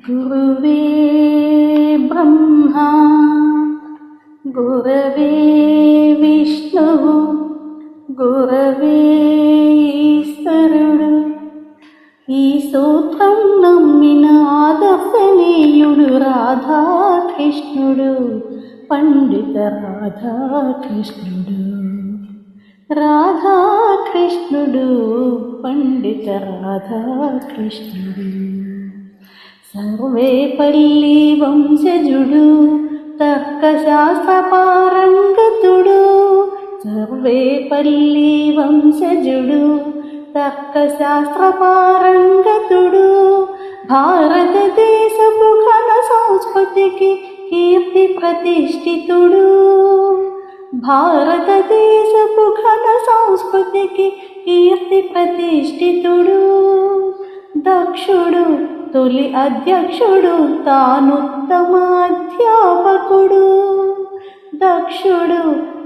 గురువే బ్రహ్మా గురవే విష్ణువు గురవే ఈశ్వరుడు. ఈ సూత్రం నమ్మిన ఆదర్శనీయుడు రాధాకృష్ణుడు, పండిత రాధాకృష్ణుడు. రాధాకృష్ణుడు పండిత రాధాకృష్ణుడు. సర్వేపల్లి వంశజుడు, తర్కశాస్త్ర పారంగతుడు. సర్వేపల్లి వంశజుడు, తర్కశాస్త్ర పారంగతుడు. భారతదేశపు ఘన సంస్కృతికి కీర్తి ప్రతిష్ఠితుడు. భారతదేశపు ఘన సంస్కృతికి కీర్తి ప్రతిష్ఠితుడు. దక్షుడు తొలి అధ్యక్షుడు, తానుత్తమ అధ్యాపకుడు. దక్షుడు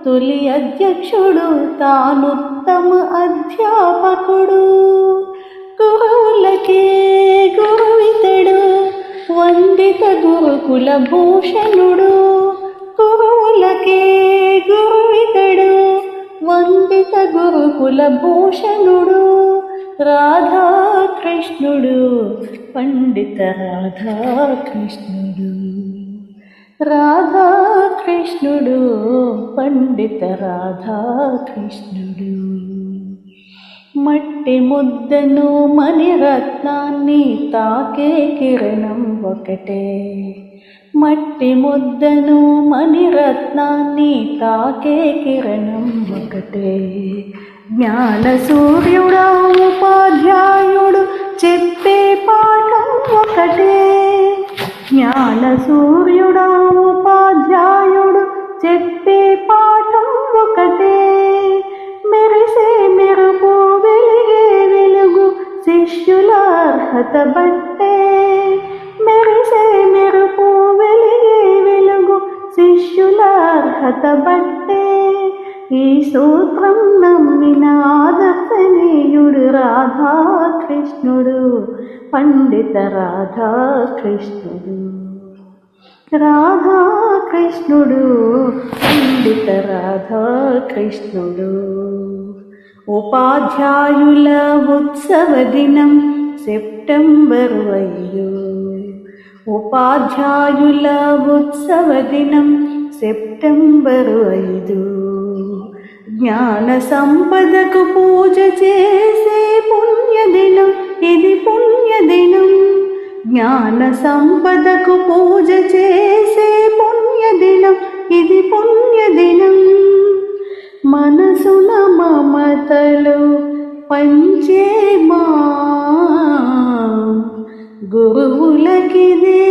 తొలి అధ్యక్షుడు, తానుత్తమ అధ్యాపకుడు. గురువులకే గురువితడు, వందిత గురుకుల భూషణుడు. గురువులకే గురువితడు, వందిత గురుకుల భూషణుడు. రాధాకృష్ణుడు పండిత రాధాకృష్ణుడు. రాధాకృష్ణుడు పండిత రాధాకృష్ణుడు. మట్టి ముద్దను మణిరత్నాన్ని తాకే కిరణం ఒకటే. మట్టి ముద్దను మణిరత్నాన్ని తాకే కిరణం ఒకటే. జ్ఞాన సూర్యుడా ఉపాధ్యాయుడు చెప్పే పాఠం ఒకటే. జ్ఞాన సూర్యుడా ఉపాధ్యాయుడు చెప్పే పాఠం ఒకటే. మెరిసే మెరుపు వెలిగే వెలుగు శిష్యుల అర్హత బట్టే. మెరిసే మెరుపు వెలిగే వెలుగు శిష్యుల అర్హత బట్టే. ఈ సూత్రం నమ్మిన ఆదర్శనీయుడు రాధాకృష్ణుడు, పండిత రాధాకృష్ణుడు. రాధాకృష్ణుడు పండిత రాధాకృష్ణుడు. ఉపాధ్యాయుల ఉత్సవ దినం సెప్టెంబరు 5. ఉపాధ్యాయుల ఉత్సవ దినం సెప్టెంబరు 5. జ్ఞాన సంపదకు పూజ చేసే పుణ్యదినం ఇది పుణ్యదినం. జ్ఞాన సంపదకు పూజ చేసే పుణ్యదినం ఇది పుణ్యదినం. మనసున మమతలు పంచే మా గురువులకిదే